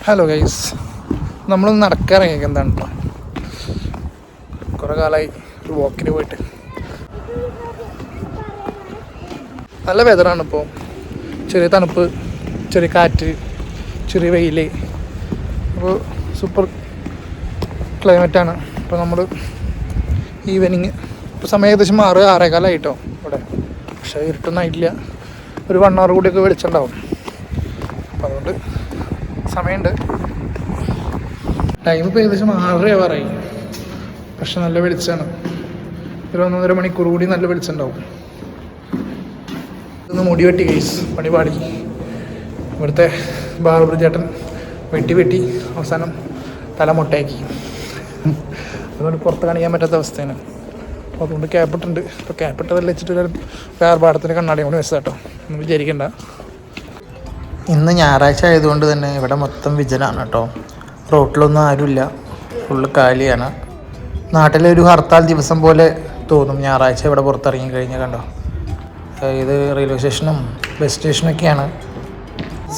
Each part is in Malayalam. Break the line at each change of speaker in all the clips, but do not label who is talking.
ഹലോ ഗൈസ്, നമ്മളൊന്ന് നടക്കാറിങ്ങി എന്താണ് കേട്ടോ. കുറേ കാലമായി ഒരു വാക്കിന് പോയിട്ട്. നല്ല വെതറാണ് ഇപ്പോൾ. ചെറിയ തണുപ്പ്, ചെറിയ കാറ്റ്, ചെറിയ വെയിൽ. അപ്പോൾ സൂപ്പർ ക്ലൈമറ്റാണ്. അപ്പോൾ നമ്മൾ ഈവനിങ് ഇപ്പോൾ സമയം ഏകദേശം 6-6:15 ആയിട്ടോ ഇവിടെ. പക്ഷേ ഇരുട്ടൊന്നും ആയിട്ടില്ല. ഒരു 1 hour കൂടിയൊക്കെ വെളിച്ചുണ്ടാവും. അപ്പോൾ അതുകൊണ്ട് സമയമുണ്ട്. ടൈം ഇപ്പോൾ ഏകദേശം 6:30 ആവാറായി. പക്ഷെ നല്ല വെളിച്ചമാണ്. ഒരു 1.5 മണിക്കൂർ കൂടി നല്ല വെളിച്ചമുണ്ടാവും. ഇതൊന്ന് മുടി വെട്ടി കേസ് പണി പാടി. ഇവിടുത്തെ ബാർബർ ചേട്ടൻ വെട്ടി അവസാനം തല മുട്ടയാക്കി. അതുകൊണ്ട് പുറത്ത് കാണിക്കാൻ പറ്റാത്ത അവസ്ഥയാണ്. അപ്പോൾ അതുകൊണ്ട് ക്യാപ്പിട്ടുണ്ട്. ഇപ്പോൾ ക്യാപ്പിട്ടതെല്ലാം വെച്ചിട്ട് വേറെ പാടത്തിന് കണ്ണാടി കൊണ്ട് വെച്ചാൽ കേട്ടോ, ഒന്നും വിചാരിക്കണ്ട.
ഇന്ന് ഞായറാഴ്ച ആയതുകൊണ്ട് തന്നെ ഇവിടെ മൊത്തം വിജനാണ് കേട്ടോ. റോട്ടിലൊന്നും ആരുമില്ല, ഫുള്ള് കാലിയാണ്. നാട്ടിലെ ഒരു ഹർത്താൽ ദിവസം പോലെ തോന്നും ഞായറാഴ്ച ഇവിടെ പുറത്തിറങ്ങി കഴിഞ്ഞാൽ. കണ്ടോ, ഇത് റെയിൽവേ സ്റ്റേഷനും ബസ് സ്റ്റേഷനൊക്കെയാണ്.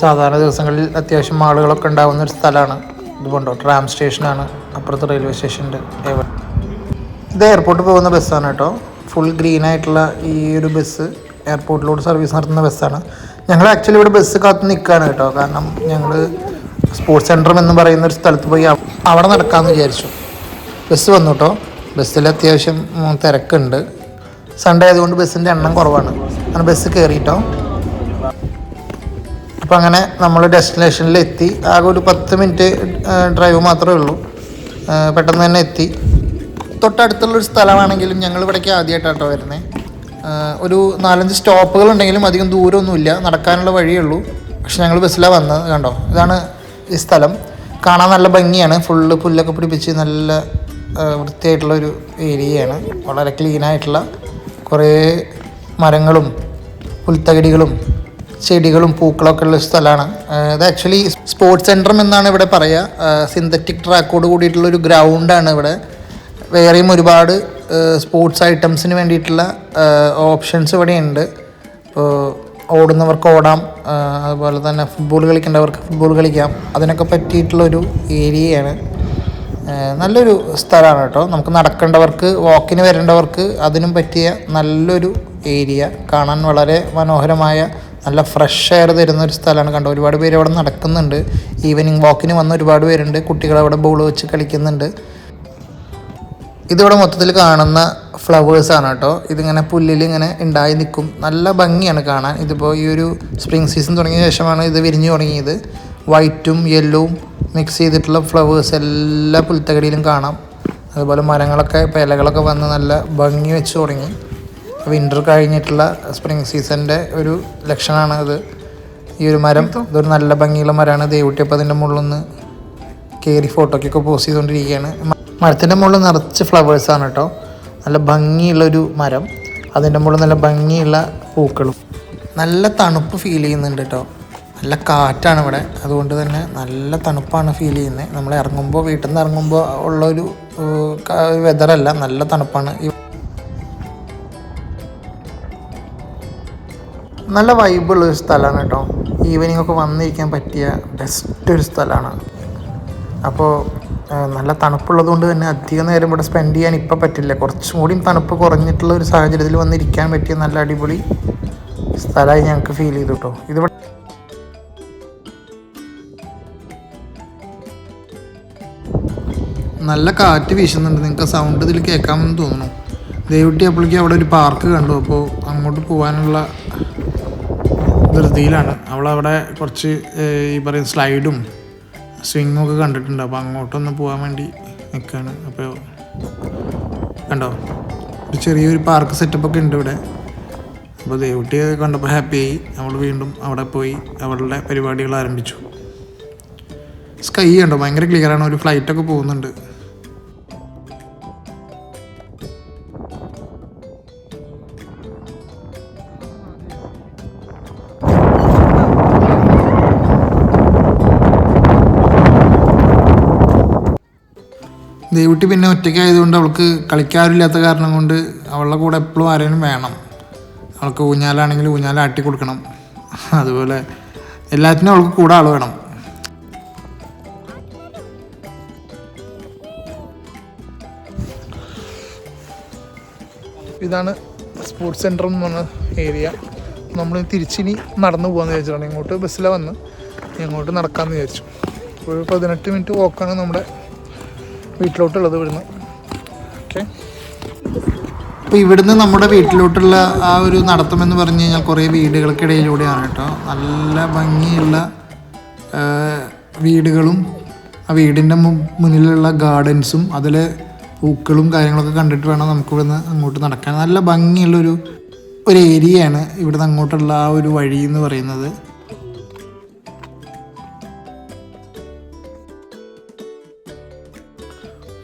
സാധാരണ ദിവസങ്ങളിൽ അത്യാവശ്യം ആളുകളൊക്കെ ഉണ്ടാകുന്ന ഒരു സ്ഥലമാണ്. ഇതുകൊണ്ടോ ട്രാം സ്റ്റേഷനാണ് അപ്പുറത്ത് റെയിൽവേ സ്റ്റേഷൻ്റെ. ഇത് എയർപോർട്ടിൽ പോകുന്ന ബസ്സാണ് കേട്ടോ. ഫുൾ ഗ്രീനായിട്ടുള്ള ഈ ഒരു ബസ് എയർപോർട്ടിലോട്ട് സർവീസ് നടത്തുന്ന ബസ്സാണ്. ഞങ്ങൾ ആക്ച്വലി ഇവിടെ ബസ് കാത്ത് നിൽക്കുകയാണ് കേട്ടോ. കാരണം ഞങ്ങൾ സ്പോർട്സ് സെൻറ്റർ എന്ന് പറയുന്ന ഒരു സ്ഥലത്ത് പോയി അവിടെ നടക്കാമെന്ന് വിചാരിച്ചു. ബസ് വന്നു കേട്ടോ. ബസ്സിൽ അത്യാവശ്യം തിരക്കുണ്ട്. സൺഡേ ആയതുകൊണ്ട് ബസ്സിൻ്റെ എണ്ണം കുറവാണ്. അങ്ങനെ ബസ് കയറിയിട്ടോ. അപ്പോൾ അങ്ങനെ നമ്മൾ ഡെസ്റ്റിനേഷനിൽ എത്തി. ആകെ ഒരു 10 മിനിറ്റ് ഡ്രൈവ് മാത്രമേ ഉള്ളൂ. പെട്ടെന്ന് തന്നെ എത്തി. തൊട്ടടുത്തുള്ളൊരു സ്ഥലമാണെങ്കിലും ഞങ്ങൾ ഇവിടേക്ക് ആദ്യമായിട്ടാട്ടോ വരുന്നത്. ഒരു 4-5 സ്റ്റോപ്പുകൾ ഉണ്ടെങ്കിലും അധികം ദൂരമൊന്നുമില്ല, നടക്കാനുള്ള വഴിയേ ഉള്ളൂ. പക്ഷെ ഞങ്ങൾ ബസ്സിലാണ് വന്നത്. കണ്ടോ, ഇതാണ് ഈ സ്ഥലം. കാണാൻ നല്ല ഭംഗിയാണ്. ഫുള്ള് പുല്ലൊക്കെ പിടിപ്പിച്ച് നല്ല വൃത്തിയായിട്ടുള്ളൊരു ഏരിയയാണ്. വളരെ ക്ലീനായിട്ടുള്ള കുറേ മരങ്ങളും പുൽത്തകിടികളും ചെടികളും പൂക്കളൊക്കെ ഉള്ള സ്ഥലമാണ്. ഇത് ആക്ച്വലി സ്പോർട്സ് സെൻറ്റർ എന്നാണ് ഇവിടെ പറയുക. സിന്തറ്റിക് ട്രാക്കോട് കൂടിയിട്ടുള്ളൊരു ഗ്രൗണ്ടാണ് ഇവിടെ. വേറെയും ഒരുപാട് സ്പോർട്സ് ഐറ്റംസിന് വേണ്ടിയിട്ടുള്ള ഓപ്ഷൻസ് ഇവിടെ ഉണ്ട്. ഇപ്പോൾ ഓടുന്നവർക്ക് ഓടാം, അതുപോലെ തന്നെ ഫുട്ബോൾ കളിക്കേണ്ടവർക്ക് ഫുട്ബോൾ കളിക്കാം. അതിനൊക്കെ പറ്റിയിട്ടുള്ളൊരു ഏരിയയാണ്. നല്ലൊരു സ്ഥലമാണ് കേട്ടോ. നമുക്ക് നടക്കേണ്ടവർക്ക്, വാക്കിന് വരേണ്ടവർക്ക് അതിനും പറ്റിയ നല്ലൊരു ഏരിയ. കാണാൻ വളരെ മനോഹരമായ നല്ല ഫ്രഷ് എയർ തരുന്ന ഒരു സ്ഥലമാണ്. കണ്ടോ, ഒരുപാട് പേര് അവിടെ നടക്കുന്നുണ്ട്. ഈവനിങ് വാക്കിന് വന്ന ഒരുപാട് പേരുണ്ട്. കുട്ടികളവിടെ ബോൾ വെച്ച് കളിക്കുന്നുണ്ട്. ഇതിവിടെ മൊത്തത്തിൽ കാണുന്ന ഫ്ലവേഴ്സാണ് കേട്ടോ. ഇതിങ്ങനെ പുല്ലിൽ ഇങ്ങനെ ഉണ്ടായി നിൽക്കും. നല്ല ഭംഗിയാണ് കാണാൻ. ഇതിപ്പോൾ ഈ ഒരു സ്പ്രിംഗ് സീസൺ തുടങ്ങിയ ശേഷമാണ് ഇത് വിരിഞ്ഞു തുടങ്ങിയത്. വൈറ്റും യെല്ലോവും മിക്സ് ചെയ്തിട്ടുള്ള ഫ്ലവേഴ്സ് എല്ലാ പുൽത്തകടിയിലും കാണാം. അതുപോലെ മരങ്ങളൊക്കെ ഇലകളൊക്കെ വന്ന് നല്ല ഭംഗി വെച്ച് തുടങ്ങി. വിൻ്റർ കഴിഞ്ഞിട്ടുള്ള സ്പ്രിംഗ് സീസണിൻ്റെ ഒരു ലക്ഷണമാണ് ഇത്. ഈ ഒരു മരം ഇതൊരു നല്ല ഭംഗിയുള്ള മരമാണ്. ദേവുട്ടിയപ്പോൾ അതിൻ്റെ മുകളിൽ നിന്ന് കയറി ഫോട്ടോയ്ക്കൊക്കെ പോസ്റ്റ് ചെയ്തുകൊണ്ടിരിക്കുകയാണ്. മരത്തിൻ്റെ മുകളിൽ നിറച്ച് ഫ്ലവേഴ്സാണ് കേട്ടോ. നല്ല ഭംഗിയുള്ളൊരു മരം, അതിൻ്റെ മുകളിൽ നല്ല ഭംഗിയുള്ള പൂക്കളും. നല്ല തണുപ്പ് ഫീൽ ചെയ്യുന്നുണ്ട് കേട്ടോ. നല്ല കാറ്റാണ് ഇവിടെ, അതുകൊണ്ട് തന്നെ നല്ല തണുപ്പാണ് ഫീൽ ചെയ്യുന്നത്. നമ്മൾ ഇറങ്ങുമ്പോൾ, വീട്ടിൽ നിന്ന് ഇറങ്ങുമ്പോൾ ഉള്ളൊരു വെതറല്ല, നല്ല തണുപ്പാണ്. നല്ല വൈബുള്ളൊരു സ്ഥലമാണ് കേട്ടോ. ഈവനിങ് ഒക്കെ വന്നിരിക്കാൻ പറ്റിയ ബെസ്റ്റ് ഒരു സ്ഥലമാണ്. അപ്പോൾ നല്ല തണുപ്പുള്ളത് കൊണ്ട് തന്നെ അധികം നേരം ഇവിടെ സ്പെൻഡ് ചെയ്യാൻ ഇപ്പോൾ പറ്റില്ല. കുറച്ചും കൂടി തണുപ്പ് കുറഞ്ഞിട്ടുള്ള ഒരു സാഹചര്യത്തിൽ വന്നിരിക്കാൻ പറ്റിയ നല്ല അടിപൊളി സ്ഥലമായി ഞങ്ങൾക്ക് ഫീൽ ചെയ്തു കേട്ടോ. ഇതിവിടെ നല്ല കാറ്റ് വീശുന്നുണ്ട്. നിങ്ങൾക്ക് സൗണ്ട് ഇതിൽ കേൾക്കാമെന്ന് തോന്നുന്നു. ദേവുട്ടി അപ്പോഴേക്കും അവിടെ ഒരു പാർക്ക് കണ്ടു. അപ്പോൾ അങ്ങോട്ട് പോകാനുള്ള ധൃതിയിലാണ്. അവളവിടെ കുറച്ച് ഈ പറയുന്ന സ്ലൈഡും സ്വിങ്ങും ഒക്കെ കണ്ടിട്ടുണ്ട്. അപ്പോൾ അങ്ങോട്ടൊന്ന് പോകാൻ വേണ്ടി നിൽക്കുകയാണ്. അപ്പോൾ കണ്ടോ, ഒരു ചെറിയൊരു പാർക്ക് സെറ്റപ്പൊക്കെ ഉണ്ട് ഇവിടെ. അപ്പോൾ ദേവുട്ടിയെ കണ്ടപ്പോൾ ഹാപ്പിയായി. നമ്മൾ വീണ്ടും അവിടെ പോയി അവളുടെ പരിപാടികൾ ആരംഭിച്ചു. സ്കൈ കണ്ടോ, ഭയങ്കര ക്ലിയറാണ്. ഒരു ഫ്ലൈറ്റൊക്കെ പോകുന്നുണ്ട്. ദേവുട്ടി പിന്നെ ഒറ്റയ്ക്കായതുകൊണ്ട് അവൾക്ക് കളിക്കാറില്ലാത്ത കാരണം കൊണ്ട് അവളുടെ കൂടെ എപ്പോഴും ആരെങ്കിലും വേണം. അവൾക്ക് ഊഞ്ഞാലാണെങ്കിൽ ഊഞ്ഞാൽ ആട്ടി കൊടുക്കണം. അതുപോലെ എല്ലാത്തിനും അവൾക്ക് കൂടെ ആൾ വേണം.
ഇതാണ് സ്പോർട്സ് സെൻറ്റർ എന്ന് പറഞ്ഞ ഏരിയ. നമ്മൾ തിരിച്ചിനി നടന്നു പോകാമെന്ന് വിചാരിച്ചിട്ടാണ്. ഇങ്ങോട്ട് ബസ്സിലാണ് വന്ന് ഇങ്ങോട്ട് നടക്കാമെന്ന് വിചാരിച്ചു. ഒരു 18 മിനിറ്റ് വോക്കാണ് നമ്മുടെ വീട്ടിലോട്ടുള്ളത് ഇവിടുന്ന്. ഓക്കെ,
അപ്പോൾ ഇവിടുന്ന് നമ്മുടെ വീട്ടിലോട്ടുള്ള ആ ഒരു നടത്തമെന്ന് പറഞ്ഞു കഴിഞ്ഞാൽ കുറേ വീടുകൾക്കിടയിലൂടെയാണ് കേട്ടോ. നല്ല ഭംഗിയുള്ള വീടുകളും ആ വീടിൻ്റെ മുന്നിലുള്ള ഗാർഡൻസും അതിൽ പൂക്കളും കാര്യങ്ങളൊക്കെ കണ്ടിട്ട് വേണം നമുക്ക് ഇവിടുന്ന് അങ്ങോട്ട് നടക്കാൻ. നല്ല ഭംഗിയുള്ളൊരു ഏരിയയാണ് ഇവിടുന്ന് അങ്ങോട്ടുള്ള ആ ഒരു വഴി എന്ന് പറയുന്നത്.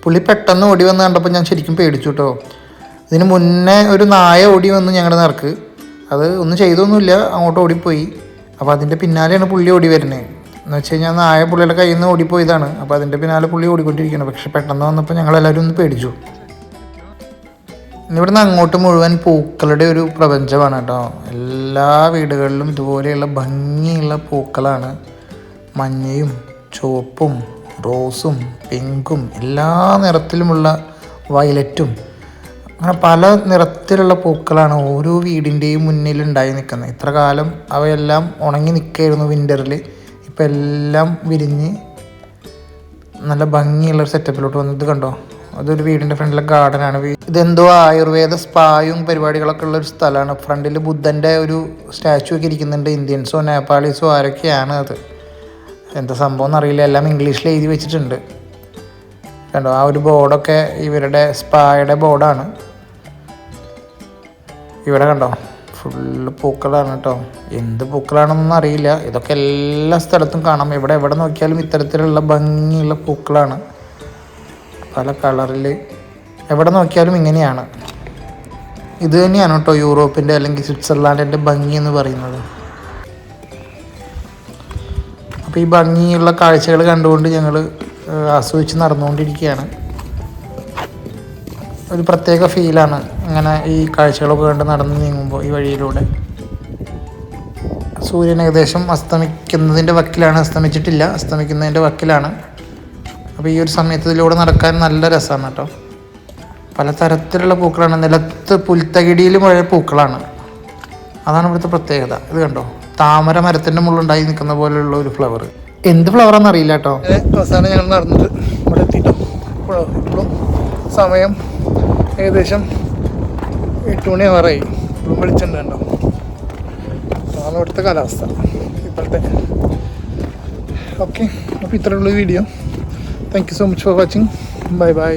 പുള്ളി പെട്ടെന്ന് ഓടി വന്ന് കണ്ടപ്പോൾ ഞാൻ ശരിക്കും പേടിച്ചു കേട്ടോ. ഇതിന് മുന്നേ ഒരു നായ ഓടി വന്ന് ഞങ്ങളുടെ നേർക്ക്. അത് ഒന്നും ചെയ്തൊന്നുമില്ല, അങ്ങോട്ട് ഓടിപ്പോയി. അപ്പോൾ അതിൻ്റെ പിന്നാലെയാണ് പുള്ളി ഓടി വരുന്നത്. എന്ന് വെച്ച് കഴിഞ്ഞാൽ നായ പുള്ളിയുടെ കയ്യിൽ നിന്ന് ഓടിപ്പോയതാണ്. അപ്പോൾ അതിൻ്റെ പിന്നാലെ പുള്ളി ഓടിക്കൊണ്ടിരിക്കുകയാണ്. പക്ഷെ പെട്ടെന്ന് വന്നപ്പോൾ ഞങ്ങളെല്ലാവരും ഒന്ന് പേടിച്ചു. ഇവിടുന്ന് അങ്ങോട്ട് മുഴുവൻ പൂക്കളുടെ ഒരു പ്രപഞ്ചമാണ് കേട്ടോ. എല്ലാ വീടുകളിലും ഇതുപോലെയുള്ള ഭംഗിയുള്ള പൂക്കളാണ്. മഞ്ഞയും ചുവപ്പും റോസും പിങ്കും എല്ലാ നിറത്തിലുമുള്ള വയലറ്റും അങ്ങനെ പല നിറത്തിലുള്ള പൂക്കളാണ് ഓരോ വീടിൻ്റെയും മുന്നിൽ ഉണ്ടായി നിൽക്കുന്നത്. ഇത്ര കാലം അവയെല്ലാം ഉണങ്ങി നിൽക്കുകയായിരുന്നു വിൻ്ററിൽ. ഇപ്പം എല്ലാം വിരിഞ്ഞ് നല്ല ഭംഗിയുള്ളൊരു സെറ്റപ്പിലോട്ട് വന്നത് കണ്ടോ. അതൊരു വീടിൻ്റെ ഫ്രണ്ടിലെ ഗാർഡനാണ്. ഇതെന്തോ ആയുർവേദ സ്പായും പരിപാടികളൊക്കെ ഉള്ളൊരു സ്ഥലമാണ്. ഫ്രണ്ടിൽ ബുദ്ധൻ്റെ ഒരു സ്റ്റാച്ചു ഒക്കെ ഇരിക്കുന്നുണ്ട്. ഇന്ത്യൻസോ നേപ്പാളീസോ ആരൊക്കെയാണ് അത്, എന്താ സംഭവം എന്നറിയില്ല. എല്ലാം ഇംഗ്ലീഷിൽ എഴുതി വെച്ചിട്ടുണ്ട് കണ്ടോ. ആ ഒരു ബോർഡൊക്കെ ഇവരുടെ സ്പായുടെ ബോർഡാണ്. ഇവിടെ കണ്ടോ ഫുള്ള് പൂക്കളാണ് കേട്ടോ. എന്ത് പൂക്കളാണെന്നൊന്നും അറിയില്ല. ഇതൊക്കെ എല്ലാ സ്ഥലത്തും കാണാം. എവിടെ നോക്കിയാലും ഇത്തരത്തിലുള്ള ഭംഗിയുള്ള പൂക്കളാണ്. പല കളറിൽ എവിടെ നോക്കിയാലും ഇങ്ങനെയാണ്. ഇത് തന്നെയാണ് കേട്ടോ യൂറോപ്പിൻ്റെ അല്ലെങ്കിൽ സ്വിറ്റ്സർലാൻഡിൻ്റെ ഭംഗി എന്ന് പറയുന്നത്. അപ്പോൾ ഈ ഭംഗിയുള്ള കാഴ്ചകൾ കണ്ടുകൊണ്ട് ഞങ്ങൾ ആസ്വദിച്ച് നടന്നുകൊണ്ടിരിക്കുകയാണ്. ഒരു പ്രത്യേക ഫീലാണ് ഇങ്ങനെ ഈ കാഴ്ചകളൊക്കെ കണ്ട് നടന്ന് നീങ്ങുമ്പോൾ ഈ വഴിയിലൂടെ. സൂര്യൻ ഏകദേശം അസ്തമിക്കുന്നതിൻ്റെ വക്കിലാണ്. അസ്തമിച്ചിട്ടില്ല, അസ്തമിക്കുന്നതിൻ്റെ വക്കിലാണ്. അപ്പോൾ ഈ ഒരു സമയത്ത് ഇതിലൂടെ നടക്കാൻ നല്ല രസമാണ് കേട്ടോ. പല തരത്തിലുള്ള പൂക്കളാണ്. നിലത്ത് പുൽത്തകിടിയിൽ മഴ പൂക്കളാണ്. അതാണ് ഇവിടുത്തെ പ്രത്യേകത. ഇത് കണ്ടോ, താമര മരത്തിൻ്റെ മുള്ളുണ്ടായി നിൽക്കുന്ന പോലെയുള്ള ഒരു ഫ്ലവർ. എന്ത് ഫ്ലവറാണെന്ന് അറിയില്ല കേട്ടോ.
അവസാനം ഞങ്ങൾ നടന്നിട്ട് ഇവിടെ എത്തിയിട്ടോ. ഇപ്പോഴും സമയം ഏകദേശം 8 മണി ആവാറായി. ഇപ്പോഴും വെളിച്ചുണ്ട് കണ്ടോ. അതാണ് ഇവിടുത്തെ കാലാവസ്ഥ ഇപ്പോഴത്തെ. ഓക്കെ, അപ്പോൾ ഇത്രയുള്ള video. Thank you so much for watching. Bye bye.